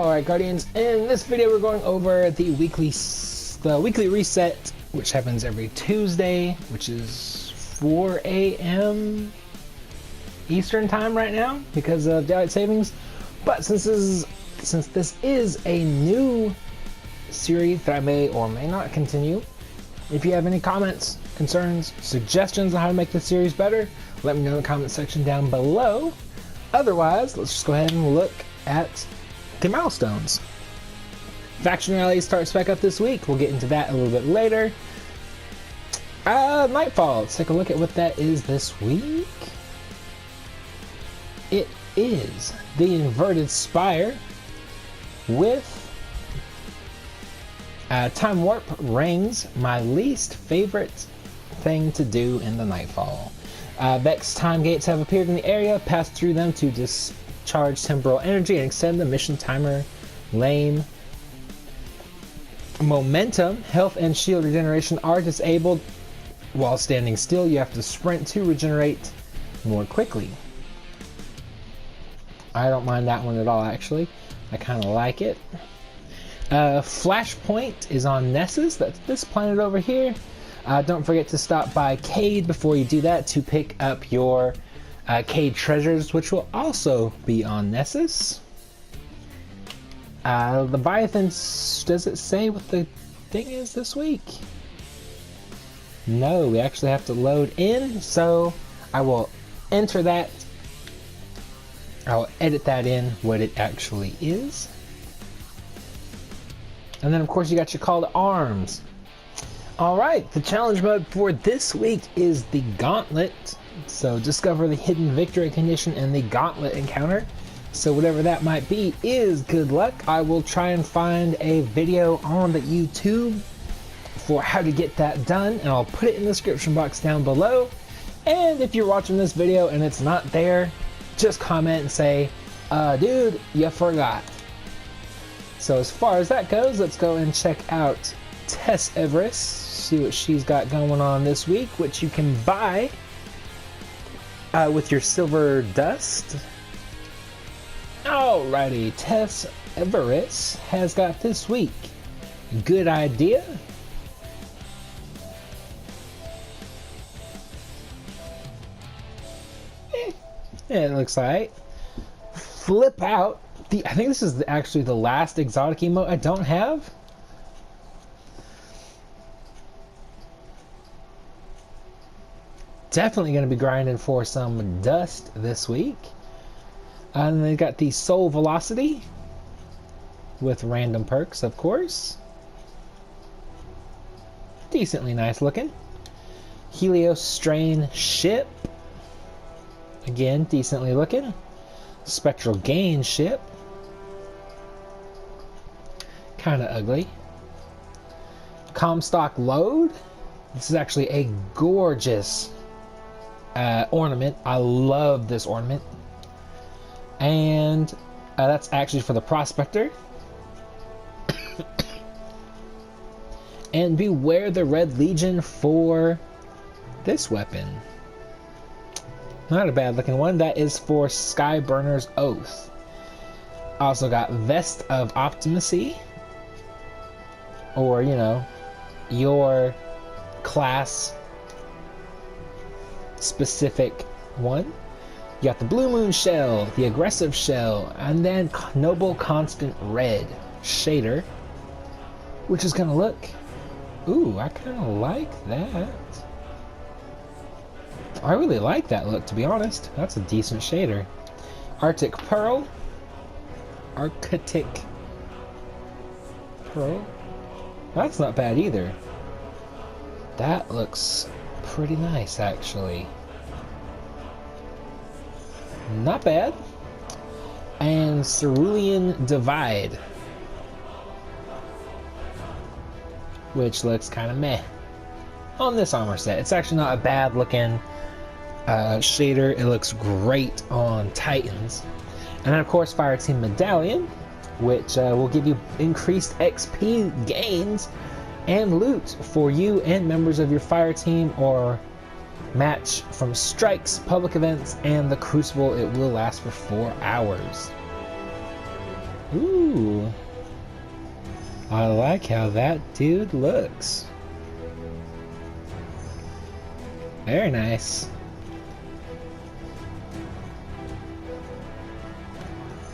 Alright Guardians, in this video we're going over the weekly reset, which happens every Tuesday, which is 4 a.m. Eastern time right now because of daylight savings. But since this is a new series that I may or may not continue, if you have any comments, concerns, suggestions on how to make this series better, let me know in the comment section down below. Otherwise, let's just go ahead and look at the milestones. Faction Rally starts back up this week. We'll get into that a little bit later. Nightfall. Let's take a look at what that is this week. It is the Inverted Spire with Time Warp Rings, my least favorite thing to do in the Nightfall. Vex time gates have appeared in the area. Pass through them to discharge temporal energy and extend the mission timer. Lame. Momentum, health and shield regeneration are disabled while standing still. You have to sprint to regenerate more quickly. I don't mind that one at all, actually. I kind of like it. Flashpoint is on Nessus. That's this planet over here. Don't forget to stop by Cade before you do that to pick up your Cade treasures, which will also be on Nessus. Leviathan, does it say what the thing is this week? No, we actually have to load in, so I will enter that. I'll edit that in, what it actually is. And then of course you got your call to arms. Alright, the challenge mode for this week is the Gauntlet. So discover the hidden victory condition in the Gauntlet encounter. So whatever that might be is good luck. I will try and find a video on the YouTube for how to get that done, and I'll put it in the description box down below. And if you're watching this video and it's not there, just comment and say, dude, you forgot. So as far as that goes, let's go and check out Tess Everest, see what she's got going on this week, which you can buy with your silver dust. Alrighty, Tess Everest has got this week. Good idea. Yeah, it looks like. Flip out. I think this is actually the last exotic emote I don't have. Definitely going to be grinding for some dust this week. And they got the Soul Velocity with random perks, of course. Decently nice looking. Helios Strain Ship. Again, decently looking. Spectral Gain Ship. Kind of ugly. Comstock Load. This is actually a gorgeous ornament. I love this ornament. And that's actually for the Prospector. And Beware the Red Legion for this weapon. Not a bad looking one. That is for Skyburner's Oath. Also got Vest of Optimacy. Or, you know, your class specific one. You got the Blue Moon Shell, the Aggressive Shell, and then Noble Constant Red shader, which is gonna look, ooh, I kind of like that. I really like that look, to be honest. That's a decent shader. Arctic Pearl, Arctic Pearl. That's not bad either. That looks pretty nice, actually. Not bad. And Cerulean Divide, which looks kind of meh on this armor set. It's actually not a bad looking shader. It looks great on Titans. And then of course Fireteam Medallion, which will give you increased XP gains and loot for you and members of your fire team or match from strikes, public events, and the Crucible. It will last for 4 hours. Ooh. I like how that dude looks. Very nice.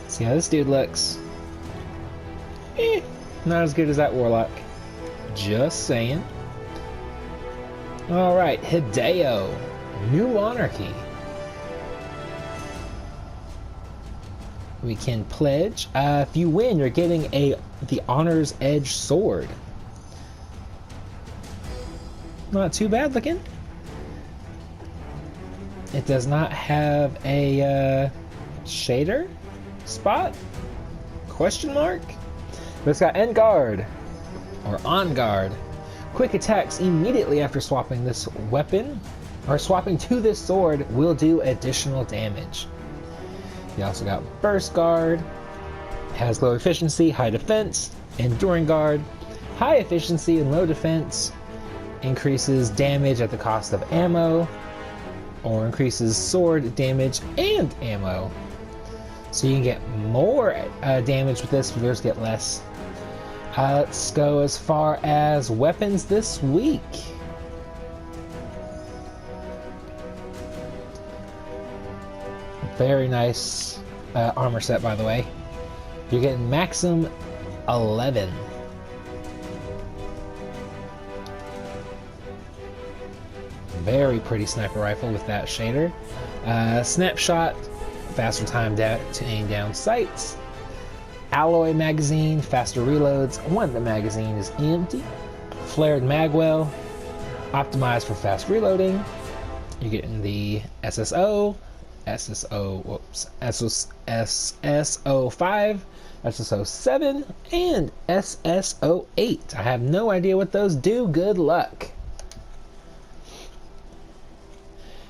See how this dude looks. Not as good as that warlock. Just saying. Alright, Hideo. New monarchy. We can pledge. If you win, you're getting the Honor's Edge sword. Not too bad looking. It does not have a shader spot? Question mark? But it's got end guard or on guard. Quick attacks immediately after swapping this weapon or swapping to this sword will do additional damage. You also got burst guard, has low efficiency, high defense, enduring guard, high efficiency and low defense, increases damage at the cost of ammo, or increases sword damage and ammo. So you can get more damage with this, but yours get less. Let's go as far as weapons this week. Very nice armor set, by the way. You're getting Maxim 11. Very pretty sniper rifle with that shader. Snapshot, faster time to aim down sights. Alloy magazine, faster reloads when the magazine is empty. Flared magwell, optimized for fast reloading. You're getting the SSO, SSO5, SSO7, and SSO8. I have no idea what those do. Good luck.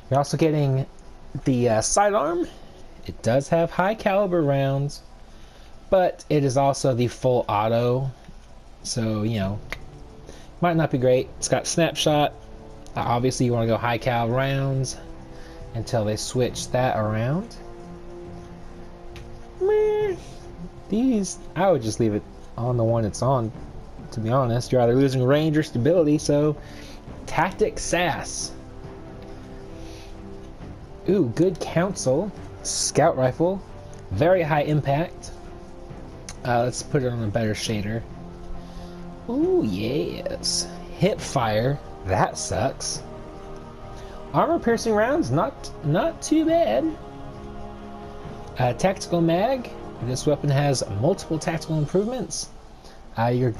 You're also getting the sidearm. It does have high caliber rounds, but it is also the full auto, so you know, might not be great. It's got snapshot. Obviously you want to go high cal rounds until they switch that around. These, I would just leave it on the one it's on, to be honest. You're either losing range or stability, so tactic sass. Ooh, good counsel. Scout rifle, very high impact. Let's put it on a better shader. Ooh, yes. Hip fire, that sucks. Armor piercing rounds, not too bad. Tactical mag, this weapon has multiple tactical improvements. You're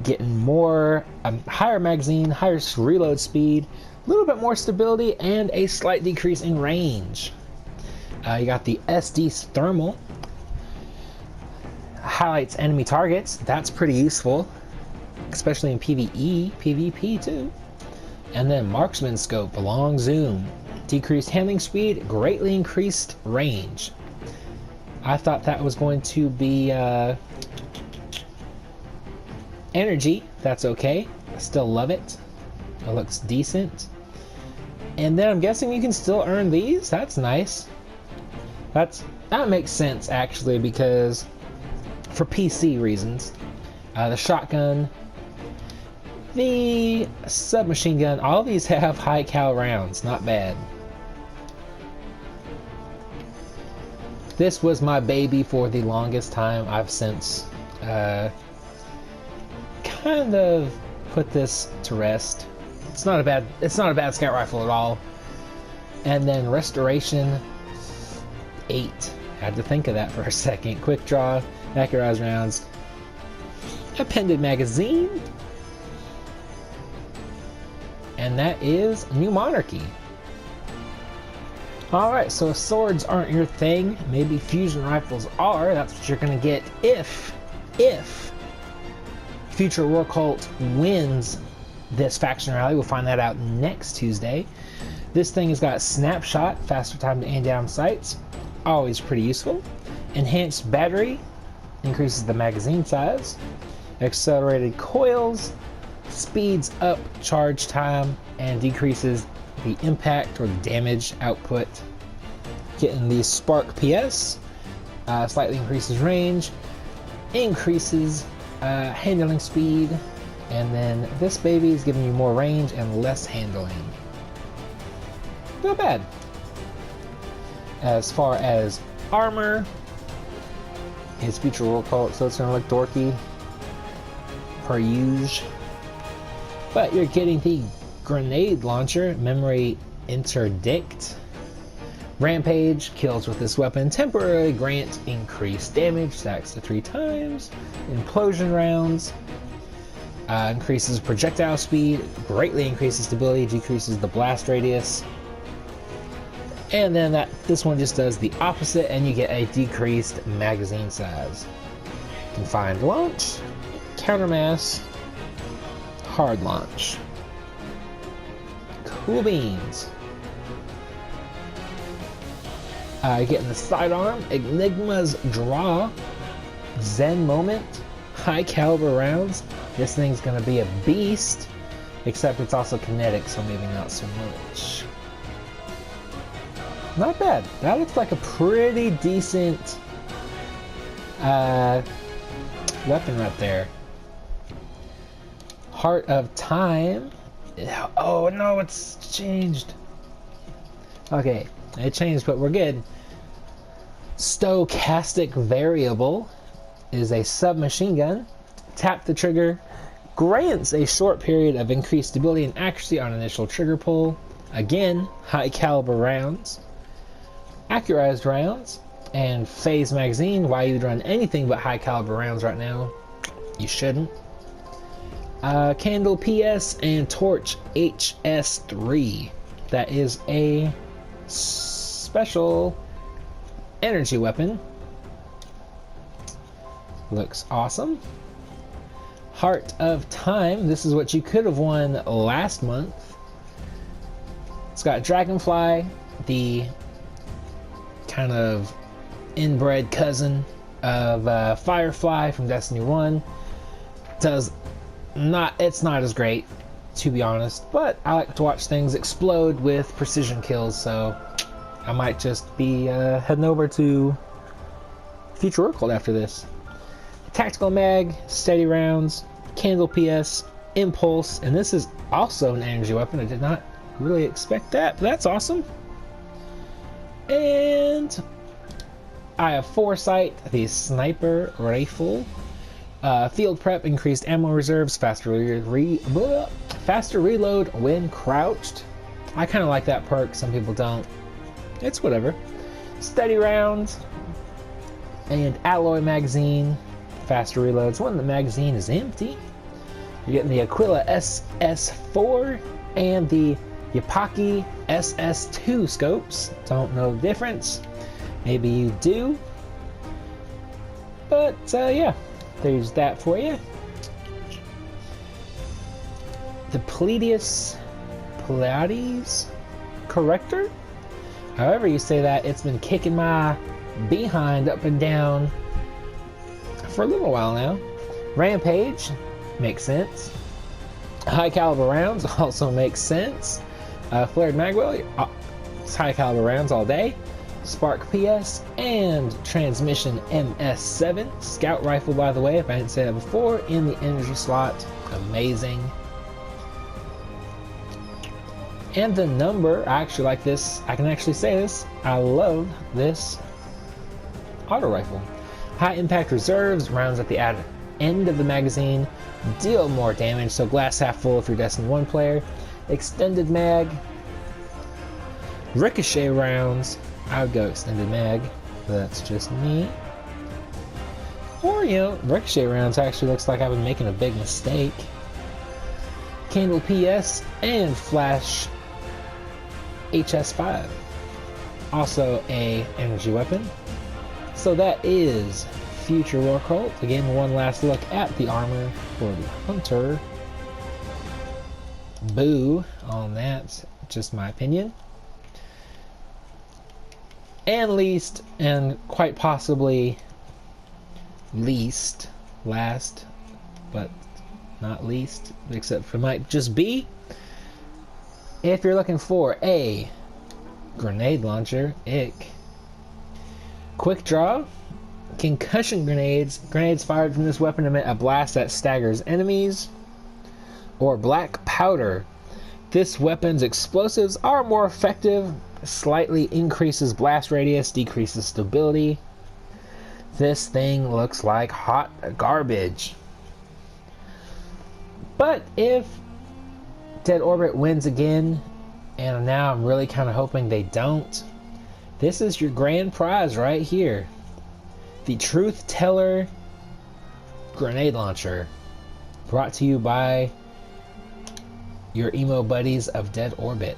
getting more, higher magazine, higher reload speed, a little bit more stability, and a slight decrease in range. You got the SD thermal, highlights enemy targets. That's pretty useful, especially in PvE, PvP too. And then marksman scope, long zoom, decreased handling speed, greatly increased range. I thought that was going to be energy. That's okay. I still love it. It looks decent. And then I'm guessing you can still earn these. That's nice. That makes sense actually, because for PC reasons, the shotgun, the submachine gun, all these have high cal rounds. Not bad. This was my baby for the longest time. I've since kind of put this to rest. It's not a bad scout rifle at all. And then restoration 8. Had to think of that for a second. Quick draw, accurate rounds, appended magazine, and that is New Monarchy. Alright, so if swords aren't your thing, maybe fusion rifles are. That's what you're gonna get if Future War Cult wins this faction rally. We'll find that out next Tuesday. This thing has got snapshot, faster time to aim down sights, always pretty useful. Enhanced battery, increases the magazine size. Accelerated coils, speeds up charge time and decreases the impact or the damage output. Getting the spark PS, slightly increases range. increases handling speed, and then this baby is giving you more range and less handling. Not bad. As far as armor, it's feature roll cult, so it's gonna look dorky per usual. But you're getting the grenade launcher, memory interdict. Rampage, kills with this weapon temporarily grant increased damage, stacks to 3 times. Implosion rounds, increases projectile speed, greatly increases stability, decreases the blast radius. And then this one just does the opposite, and you get a decreased magazine size. Confined launch, countermass, hard launch. Cool beans. Getting the sidearm, Enigma's Draw, Zen Moment, high caliber rounds. This thing's gonna be a beast, except it's also kinetic, so maybe not so much. Not bad. That looks like a pretty decent weapon right there. Heart of Time. Oh no, it's changed. Okay, it changed, but we're good. Stochastic Variable is a submachine gun. Tap the trigger. Grants a short period of increased stability and accuracy on initial trigger pull. Again, high caliber rounds. Accurized rounds. And phase magazine. Why you'd run anything but high caliber rounds right now? You shouldn't. Candle PS and Torch HS3. That is a special energy weapon. Looks awesome. Heart of Time. This is what you could have won last month. It's got Dragonfly, the kind of inbred cousin of Firefly from Destiny 1. It's not as great, to be honest, but I like to watch things explode with precision kills, so I might just be heading over to Future World after this. Tactical mag, steady rounds, candle PS, impulse, and this is also an energy weapon. I did not really expect that, but that's awesome. And I have Foresight, the sniper rifle. Field prep, increased ammo reserves, faster reload when crouched. I kind of like that perk, some people don't. It's whatever. Steady rounds and alloy magazine, faster reloads when the magazine is empty. You're getting the Aquila SS4 and the Yapaki SS2 scopes. Don't know the difference. Maybe you do. But yeah, there's that for you. The Pleiades corrector. However you say that, it's been kicking my behind up and down for a little while now. Rampage makes sense. High caliber rounds also makes sense. Flared magwell, it's high caliber rounds all day. Spark PS and transmission MS7. Scout rifle, by the way, if I didn't say that before, in the energy slot. Amazing. And the number, I actually like this. I can actually say this. I love this auto rifle. High impact reserves, rounds at the end of the magazine, deal more damage, so glass half full if you're Destiny 1 player. Extended mag, ricochet rounds. I would go extended mag, but that's just me. Or, you know, ricochet rounds actually looks like I've been making a big mistake. Candle PS and flash HS5. Also a energy weapon. So that is Future War Cult. Again, one last look at the armor for the Hunter. Boo on that, just my opinion. And least, and quite possibly last, but not least, except for might just be, if you're looking for a grenade launcher, quick draw, concussion grenades. Grenades fired from this weapon emit a blast that staggers enemies. Or black powder. This weapon's explosives are more effective, slightly increases blast radius, decreases stability. This thing looks like hot garbage. But if Dead Orbit wins again, and now I'm really kind of hoping they don't, this is your grand prize right here. The Truth Teller Grenade Launcher. Brought to you by your emo buddies of Dead Orbit.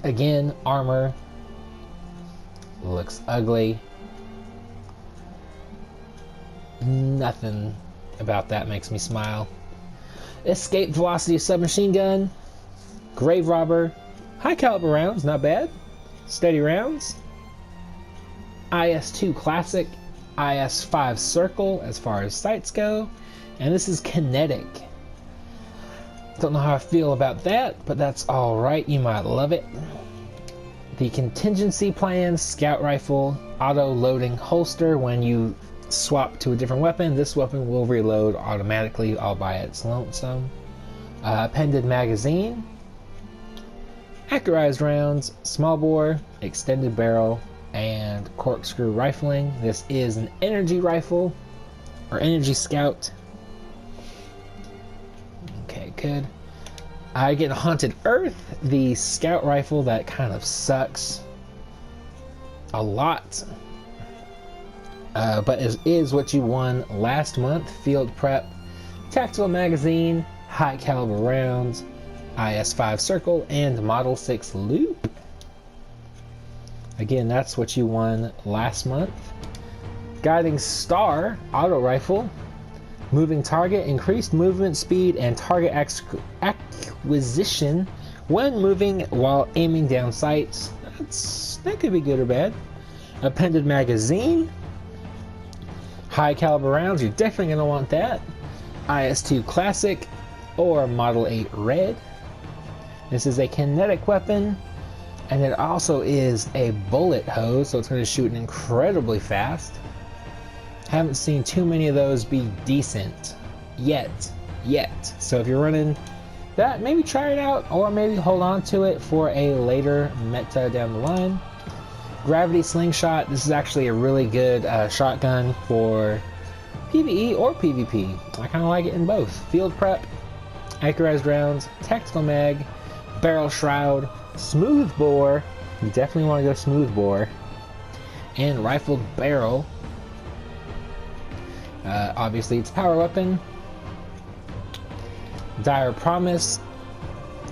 Again, armor looks ugly. Nothing about that makes me smile. Escape velocity submachine gun, grave robber, high caliber rounds, not bad. Steady rounds. IS-2 classic, IS-5 circle as far as sights go, and this is kinetic. Don't know how I feel about that, but that's alright, you might love it. The contingency plan, scout rifle, auto loading holster. When you swap to a different weapon, this weapon will reload automatically all by its lonesome. Appended magazine, accurized rounds, small bore, extended barrel, and corkscrew rifling. This is an energy rifle or energy scout. Okay, good. I get Haunted Earth, the scout rifle that kind of sucks a lot, but is what you won last month. Field prep, tactical magazine, high caliber rounds, IS-5 circle, and Model 6 loop. Again, that's what you won last month. Guiding Star auto rifle, moving target, increased movement speed and target acquisition when moving while aiming down sights. That could be good or bad. Appended magazine, high caliber rounds, you're definitely going to want that. IS-2 classic or Model 8 red. This is a kinetic weapon, and it also is a bullet hose, so it's going to shoot incredibly fast. Haven't seen too many of those be decent yet. So if you're running that, maybe try it out, or maybe hold on to it for a later meta down the line. Gravity slingshot. This is actually a really good shotgun for PvE or PvP. I kind of like it in both. Field prep, accurized rounds, tactical mag, barrel shroud, smooth bore. You definitely want to go smooth bore, and rifled barrel. Obviously, it's a power weapon. Dire Promise.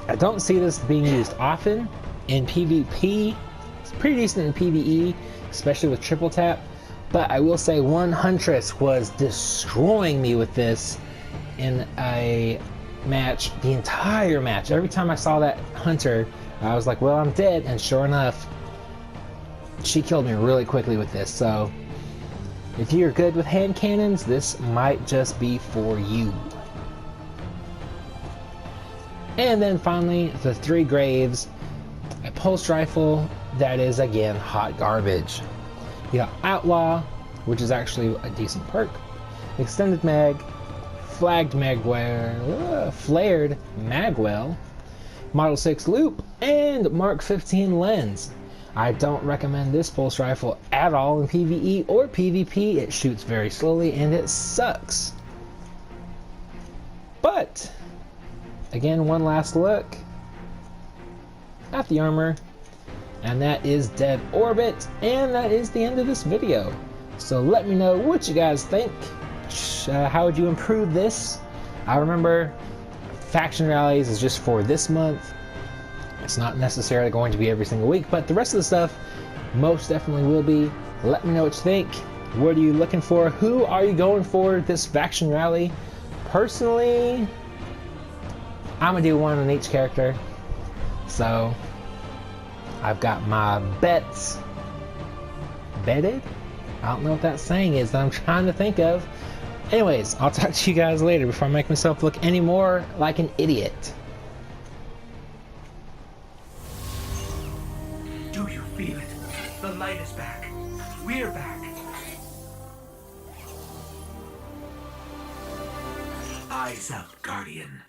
I don't see this being used often in PvP. It's pretty decent in PvE, especially with triple tap. But I will say, one Huntress was destroying me with this in a match, the entire match. Every time I saw that hunter, I was like, well, I'm dead. And sure enough, she killed me really quickly with this. So if you're good with hand cannons, this might just be for you. And then finally, the 3 graves. A pulse rifle that is, again, hot garbage. You got Outlaw, which is actually a decent perk. Extended mag, flared magwell, Model 6 loop, and Mark 15 lens. I don't recommend this pulse rifle at all in PvE or PvP. It shoots very slowly and it sucks. But again, one last look at the armor, and that is Dead Orbit, and that is the end of this video. So let me know what you guys think. How would you improve this? I remember faction rallies is just for this month. It's not necessarily going to be every single week, but the rest of the stuff most definitely will be. Let me know what you think. What are you looking for? Who are you going for this faction rally? Personally, I'm gonna do one on each character. So I've got my bets betted. I don't know what that saying is that I'm trying to think of. Anyways, I'll talk to you guys later before I make myself look any more like an idiot. Do you feel it? The light is back. We're back. Eyes up, Guardian.